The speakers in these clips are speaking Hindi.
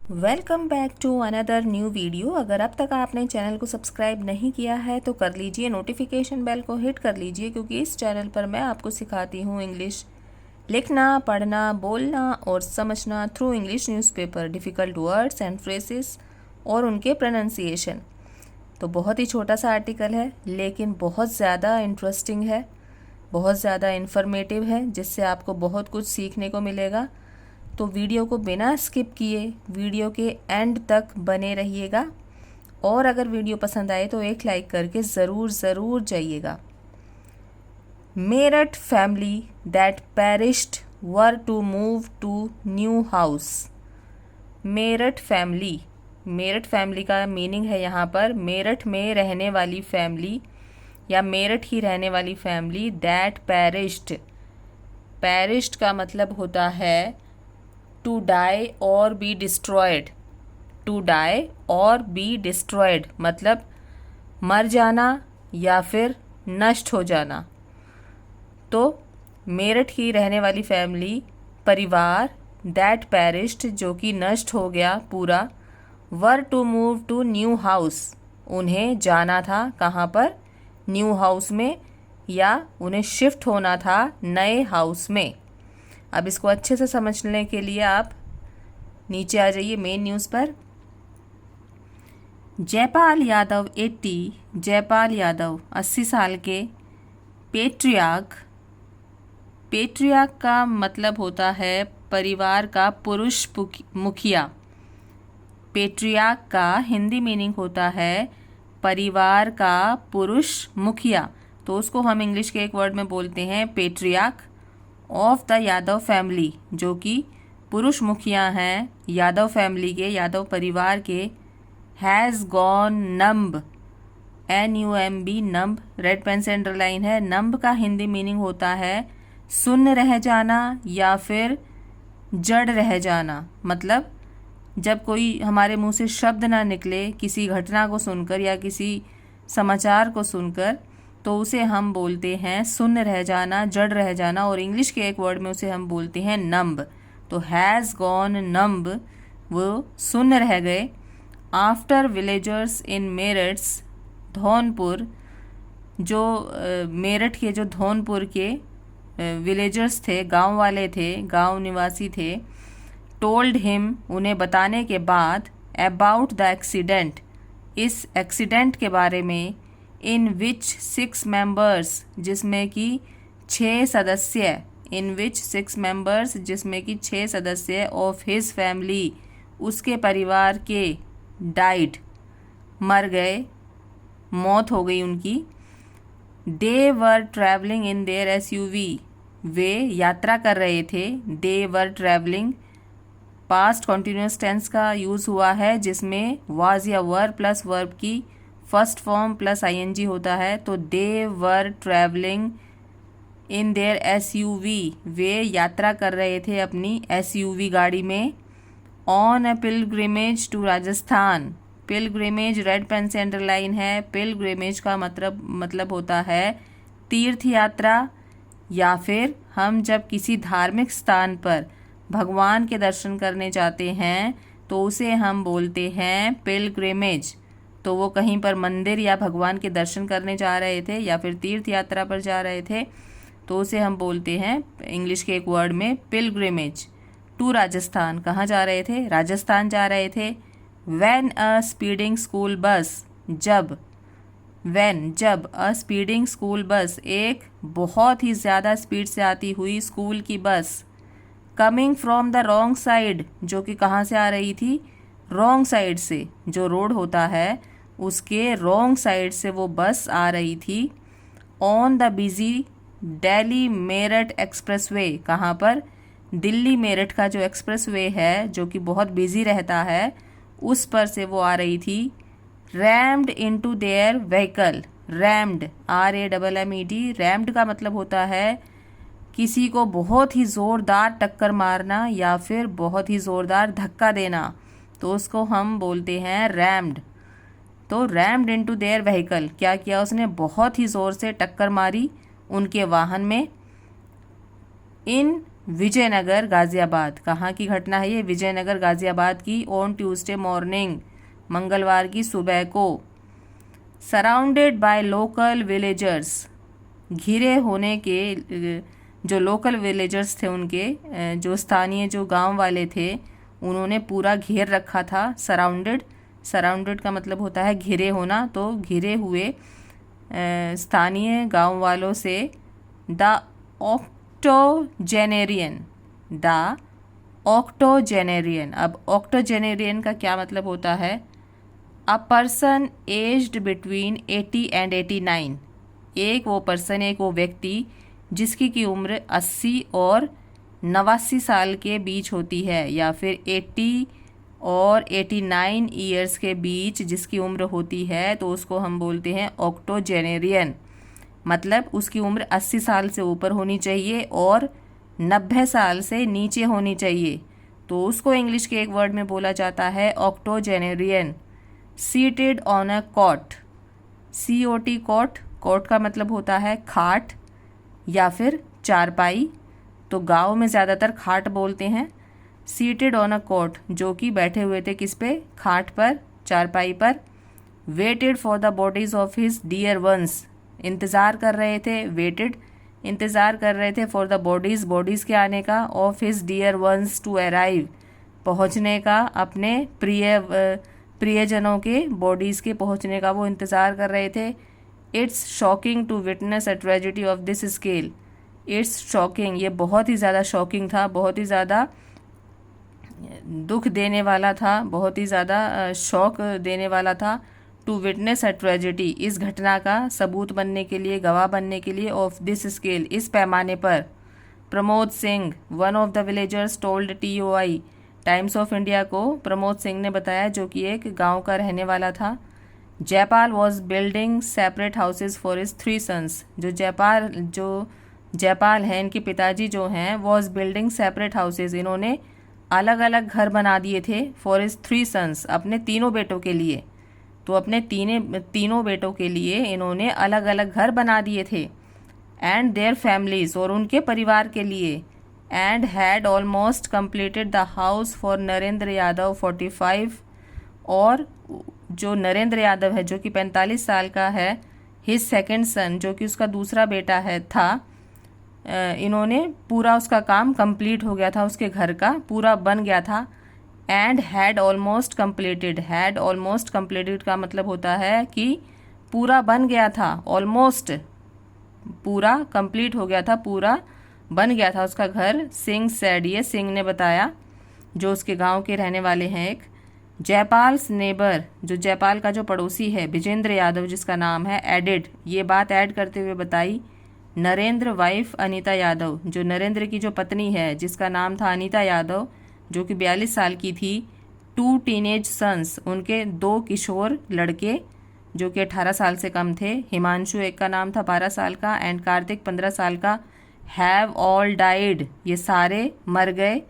Welcome back to another new video. अगर अब तक आपने चैनल को सब्सक्राइब नहीं किया है तो कर लीजिए, नोटिफिकेशन बेल को हिट कर लीजिए, क्योंकि इस चैनल पर मैं आपको सिखाती हूँ इंग्लिश लिखना, पढ़ना, बोलना और समझना through English newspaper, difficult words and phrases और उनके प्रोनाउंसिएशन। तो बहुत ही छोटा सा आर्टिकल है लेकिन बहुत ज़्यादा इंटरेस्टिंग है, बहुत ज़्यादा इन्फॉर्मेटिव है, जिससे आपको बहुत कुछ सीखने को मिलेगा। तो वीडियो को बिना स्किप किए वीडियो के एंड तक बने रहिएगा, और अगर वीडियो पसंद आए तो एक लाइक करके ज़रूर जाइएगा। Meerut family that perished were to move to new house. Meerut family का मीनिंग है यहाँ पर मेरठ में रहने वाली फैमिली या मेरठ ही रहने वाली फैमिली दैट पेरिश्ड का मतलब होता है टू डाई और बी डिस्ट्रॉयड। टू डाई और बी डिस्ट्रॉयड मतलब मर जाना या फिर नष्ट हो जाना। तो मेरठ की रहने वाली फैमिली, परिवार, दैट पेरिश्ड जो कि नष्ट हो गया पूरा, were to move to new house उन्हें जाना था कहाँ पर, न्यू हाउस में, या उन्हें शिफ्ट होना था नए हाउस में। अब इसको अच्छे से समझने के लिए आप नीचे आ जाइए मेन न्यूज़ पर। जयपाल यादव 80 साल के पेट्रियार्क का मतलब होता है परिवार का पुरुष मुखिया। पेट्रियार्क का हिंदी मीनिंग होता है परिवार का पुरुष मुखिया, तो उसको हम इंग्लिश के एक वर्ड में बोलते हैं patriarch of the Yadav family, जो कि पुरुष मुखिया हैं यादव फैमिली के, यादव परिवार के। Has gone numb, NUMB, numb, red pen से अंडरलाइन है। नम्ब का हिंदी मीनिंग होता है सुन्न रह जाना या फिर जड़ रह जाना। मतलब जब कोई हमारे मुंह से शब्द ना निकले किसी घटना को सुनकर या किसी समाचार को सुनकर, तो उसे हम बोलते हैं सुन्न रह जाना, जड़ रह जाना, और इंग्लिश के एक वर्ड में उसे हम बोलते हैं नम्ब। तो हैज़ गॉन नम्ब, वो सुन्न रह गए। आफ्टर विलेजर्स इन मेरठ्स धौनपुर, जो मेरठ के जो धौनपुर के विलेजर्स थे, गांव वाले थे, गांव निवासी थे, टोल्ड हिम, उन्हें बताने के बाद, अबाउट द एक्सीडेंट, इस एक्सीडेंट के बारे में, इन विच 6 मेंबर्स, जिसमें कि 6 सदस्य, इन विच 6 मेंबर्स जिसमें कि 6 सदस्य, ऑफ हिज फैमिली, उसके परिवार के, डाइड, मर गए, मौत हो गई उनकी। They were travelling in their SUV, वे यात्रा कर रहे थे। They were travelling, past continuous tense का यूज़ हुआ है, जिसमें वाज या वर प्लस वर्ब की फर्स्ट फॉर्म प्लस ING होता है। तो they were travelling in their SUV, वे यात्रा कर रहे थे अपनी SUV गाड़ी में। On a pilgrimage to Rajasthan, pilgrimage red pen से अंडरलाइन है। पिलग्रिमेज का मतलब होता है तीर्थ यात्रा, या फिर हम जब किसी धार्मिक स्थान पर भगवान के दर्शन करने जाते हैं तो उसे हम बोलते हैं पिलग्रिमेज। तो वो कहीं पर मंदिर या भगवान के दर्शन करने जा रहे थे या फिर तीर्थ यात्रा पर जा रहे थे, तो उसे हम बोलते हैं इंग्लिश के एक वर्ड में पिलग्रिमेज। टू राजस्थान, कहाँ जा रहे थे, राजस्थान जा रहे थे। When a speeding school bus, जब अ स्पीडिंग स्कूल बस, एक बहुत ही ज़्यादा स्पीड से आती हुई स्कूल की बस, coming from the wrong side, जो कि कहाँ से आ रही थी, रॉन्ग साइड से, जो रोड होता है उसके रॉन्ग साइड से वो बस आ रही थी। On the busy Delhi Meerut expressway, कहाँ पर, दिल्ली मेरठ का जो एक्सप्रेसवे है जो कि बहुत बिजी रहता है, उस पर से वो आ रही थी। Rumped into their vehicle, rumped, RAMMED, rumped का मतलब होता है किसी को बहुत ही ज़ोरदार टक्कर मारना या फिर बहुत ही ज़ोरदार धक्का देना, तो उसको हम बोलते हैं रैम्ड। तो रैम्ड इनटू देयर व्हीकल, क्या किया उसने, बहुत ही ज़ोर से टक्कर मारी उनके वाहन में। इन विजयनगर गाज़ियाबाद। कहाँ की घटना है ये? विजयनगर गाज़ियाबाद की। ऑन ट्यूसडे मॉर्निंग, मंगलवार की सुबह को। सराउंडेड बाय लोकल विलेजर्स, घिरे होने के, जो लोकल विलेजर्स थे उनके, जो स्थानीय जो गांव वाले थे, उन्होंने पूरा घेर रखा था। सराउंडेड, सराउंडेड का मतलब होता है घिरे होना, तो घिरे हुए स्थानीय गांव वालों से द ऑक्टोजेनेरियन, द ऑक्टोजेनेरियन। अब ऑक्टोजेनेरियन का क्या मतलब होता है? A person aged between 80 and 89। एक वो पर्सन, एक वो व्यक्ति जिसकी की उम्र 80 और 89 साल के बीच होती है, या फिर 80 और 89 ईयर्स के बीच जिसकी उम्र होती है, तो उसको हम बोलते हैं ऑक्टोजेनेरियन। मतलब उसकी उम्र 80 साल से ऊपर होनी चाहिए और 90 साल से नीचे होनी चाहिए, तो उसको इंग्लिश के एक वर्ड में बोला जाता है octogenarian. Seated on a cot, COT cot, cot का मतलब होता है खाट या फिर चारपाई, तो गाँव में ज़्यादातर खाट बोलते हैं। सीटेड ऑन अ कॉट, जो कि बैठे हुए थे किस पे? खाट पर, चारपाई पर। Waited for the bodies of his dear ones, इंतज़ार कर रहे थे। वेटेड, इंतज़ार कर रहे थे। फॉर द बॉडीज़, बॉडीज़ के आने का। Of his dear ones, to arrive, पहुँचने का, अपने प्रियजनों के बॉडीज़ के पहुँचने का वो इंतज़ार कर रहे थे। It's shocking to witness a tragedy of this scale. It's shocking, ये बहुत ही ज़्यादा शॉकिंग था, बहुत ही ज़्यादा दुख देने वाला था, बहुत ही ज़्यादा शौक देने वाला था। टू विटनेस अ ट्रेजिडी, इस घटना का सबूत बनने के लिए, गवाह बनने के लिए। ऑफ दिस स्केल, इस पैमाने पर। Pramod Singh, one of the villagers, told TOI, times of India को प्रमोद सिंह ने बताया, जो कि एक गांव का रहने वाला था। Jaipal was building separate houses for his 3 sons, जो जयपाल हैं, इनके पिताजी जो हैं, वॉज बिल्डिंग सेपरेट हाउसेज, इन्होंने अलग अलग घर बना दिए थे। फॉर हिज 3 सन्स, अपने तीनों बेटों के लिए, तो अपने तीनों बेटों के लिए इन्होंने अलग अलग घर बना दिए थे। एंड देयर फैमिलीज, और उनके परिवार के लिए। And had almost completed the house for Narendra Yadav 45, और जो नरेंद्र यादव है, जो कि 45 साल का है, हिज सेकेंड सन, जो कि उसका दूसरा बेटा था, इन्होंने पूरा उसका काम कंप्लीट हो गया था, उसके घर का पूरा बन गया था। And had almost completed, had almost completed का मतलब होता है कि पूरा बन गया था, ऑलमोस्ट पूरा कंप्लीट हो गया था, पूरा बन गया था उसका घर। सिंह सैड, ये सिंह ने बताया, जो उसके गांव के रहने वाले हैं। एक जयपाल्स नेबर, जो जयपाल का जो पड़ोसी है, विजेंद्र यादव जिसका नाम है, एडेड, ये बात ऐड करते हुए बताई। नरेंद्र वाइफ अनीता यादव, जो नरेंद्र की जो पत्नी है, जिसका नाम था अनीता यादव, जो कि 42 साल की थी। 2 टीनेज सन्स, उनके 2 किशोर लड़के, जो कि 18 साल से कम थे। हिमांशु एक का नाम था 12 साल का, एंड कार्तिक 15 साल का। हैव ऑल डाइड, ये सारे मर गए,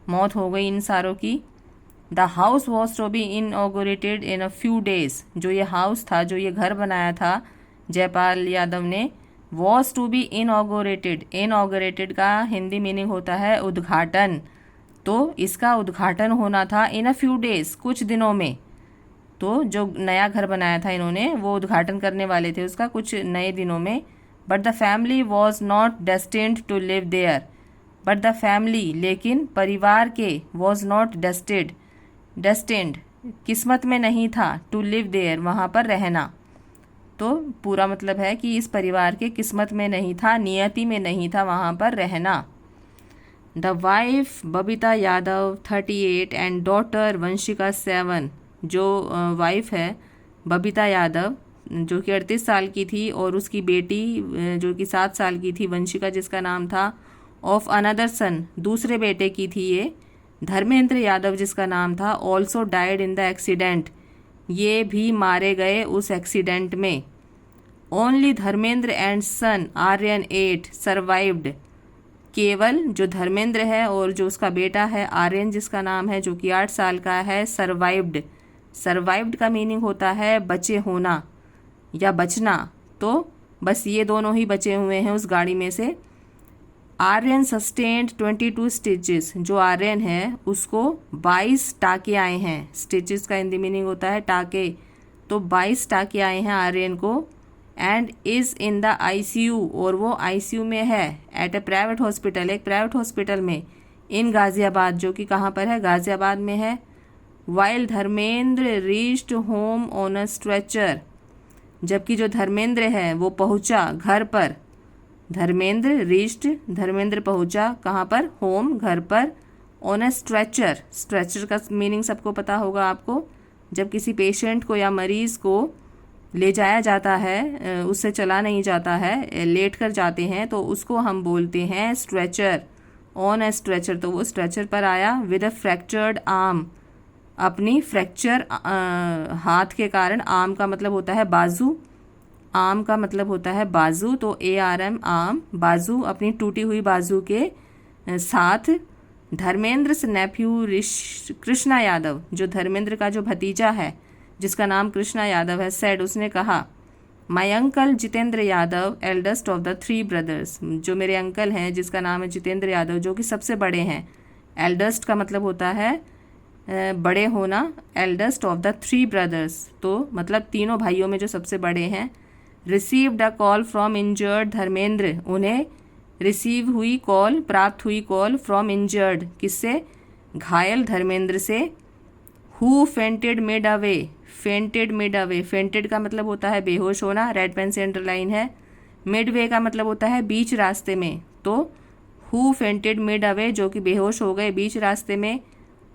मौत हो गई इन सारों की। The house was to be inaugurated in a few days, जो ये हाउस था, जो ये घर बनाया था जयपाल यादव ने, वॉज टू बी इनऑगरेटेड। इनऑगरेटेड का हिंदी मीनिंग होता है उद्घाटन, तो इसका उद्घाटन होना था इन अ फ्यू डेज, कुछ दिनों में। तो जो नया घर बनाया था इन्होंने, वो उद्घाटन करने वाले थे उसका कुछ नए दिनों में। But the family was not destined to live there, but the family, लेकिन परिवार के, वॉज नॉट डेस्टिन्ड, किस्मत में नहीं था, टू लिव देयर, वहाँ पर रहना। तो पूरा मतलब है कि इस परिवार के किस्मत में नहीं था, नियति में नहीं था वहाँ पर रहना। The wife Babita Yadav 38 and daughter Vanshika 7, जो वाइफ है बबीता यादव, जो कि 38 साल की थी, और उसकी बेटी जो कि 7 साल की थी, वंशिका जिसका नाम था। ऑफ अनदर सन, दूसरे बेटे की थी ये, धर्मेंद्र यादव जिसका नाम था। Also died in the accident, ये भी मारे गए उस एक्सीडेंट में। Only Dharmendra and son Aryan 8 survived, केवल जो धर्मेंद्र है और जो उसका बेटा है आर्यन जिसका नाम है, जो कि 8 साल का है, सर्वाइव्ड। सर्वाइव्ड का मीनिंग होता है बचे होना या बचना, तो बस ये दोनों ही बचे हुए हैं उस गाड़ी में से। आर्यन सस्टेन्ड 22 स्टिचेस, जो आर्यन है उसको 22 टाके आए हैं। स्टिचेस का हिंदी मीनिंग होता है टाके, तो 22 टाके आए हैं आर्यन को। And is in the ICU, और वो आईसीयू में है। एट ए प्राइवेट हॉस्पिटल, एक प्राइवेट हॉस्पिटल में। इन गाज़ियाबाद, जो कि कहाँ पर है, गाज़ियाबाद में है। While Dharmendra reached home on a stretcher, जबकि जो धर्मेंद्र है वो पहुंचा घर पर। धर्मेंद्र रीच्ड, धर्मेंद्र पहुंचा कहाँ पर, होम, घर पर। ऑन अ स्ट्रेचर, स्ट्रेचर का मीनिंग सबको पता होगा आपको। जब किसी पेशेंट को या मरीज़ को ले जाया जाता है, उससे चला नहीं जाता है, लेट कर जाते हैं, तो उसको हम बोलते हैं स्ट्रेचर। ऑन अ स्ट्रेचर, तो वो स्ट्रेचर पर आया। विद अ फ्रैक्चर्ड आर्म, अपनी फ्रैक्चर हाथ के कारण। आर्म का मतलब होता है बाजू, आर्म का मतलब होता है बाजू, तो ARM आर्म, बाजू, अपनी टूटी हुई बाजू के साथ। धर्मेंद्र से नेफ्यू कृष्णा यादव, जो धर्मेंद्र का जो भतीजा है जिसका नाम कृष्णा यादव है, सेड, उसने कहा, my uncle Jitendra Yadav eldest of the 3 brothers, जो मेरे अंकल हैं जिसका नाम है जितेंद्र यादव, जो कि सबसे बड़े हैं। एल्डेस्ट का मतलब होता है बड़े होना। एल्डेस्ट ऑफ द 3 ब्रदर्स, तो मतलब तीनों भाइयों में जो सबसे बड़े हैं। Received a call from injured Dharmendra, उन्हें रिसीव हुई कॉल, प्राप्त हुई कॉल, फ्रॉम इंजर्ड, किससे, घायल धर्मेंद्र से। Who fainted mid away, fainted mid away, fainted का मतलब होता है बेहोश होना, रेड पेन से अंडरलाइन है। मिड वे का मतलब होता है बीच रास्ते में, तो हु फेंटेड मिड अवे, जो कि बेहोश हो गए बीच रास्ते में।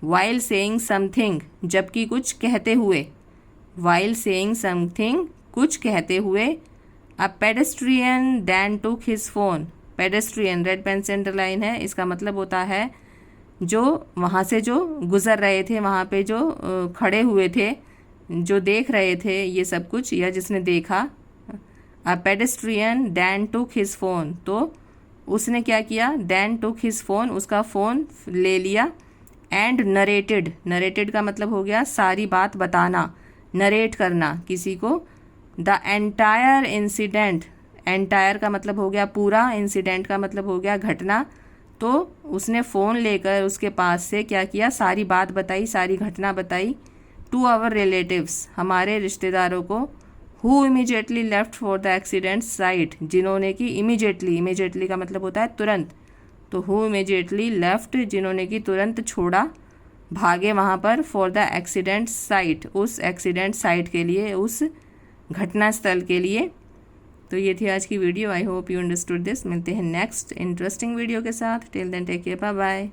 वाइल सेइंग समथिंग, जबकि कुछ कहते हुए। वाइल सेइंग समथिंग, कुछ कहते हुए। A pedestrian then took his phone, pedestrian red pen से अंडरलाइन है, इसका मतलब होता है जो वहाँ से जो गुज़र रहे थे, वहाँ पे जो खड़े हुए थे, जो देख रहे थे ये सब कुछ, या जिसने देखा। A pedestrian then took his phone, तो उसने क्या किया, दैन टुक हिज फोन, उसका फ़ोन ले लिया। एंड नरेटेड, नरेटेड का मतलब हो गया सारी बात बताना, नरेट करना किसी को। द एंटायर इंसिडेंट, एंटायर का मतलब हो गया पूरा, इंसिडेंट का मतलब हो गया घटना। तो उसने फ़ोन लेकर उसके पास से क्या किया, सारी बात बताई, सारी घटना बताई। टू आवर रिलेटिव्स, हमारे रिश्तेदारों को। Who immediately left for the accident site, जिन्होंने कि इमीजिएटली, इमीजिएटली का मतलब होता है तुरंत, तो हु इमीजिएटली लेफ्ट, जिन्होंने कि तुरंत छोड़ा, भागे वहाँ पर। फॉर द एक्सीडेंट साइट, उस एक्सीडेंट साइट के लिए, उस घटना स्थल के लिए। तो ये थी आज की video. I hope you understood this. मिलते हैं नेक्स्ट इंटरेस्टिंग वीडियो के साथ। Till then take care, bye bye.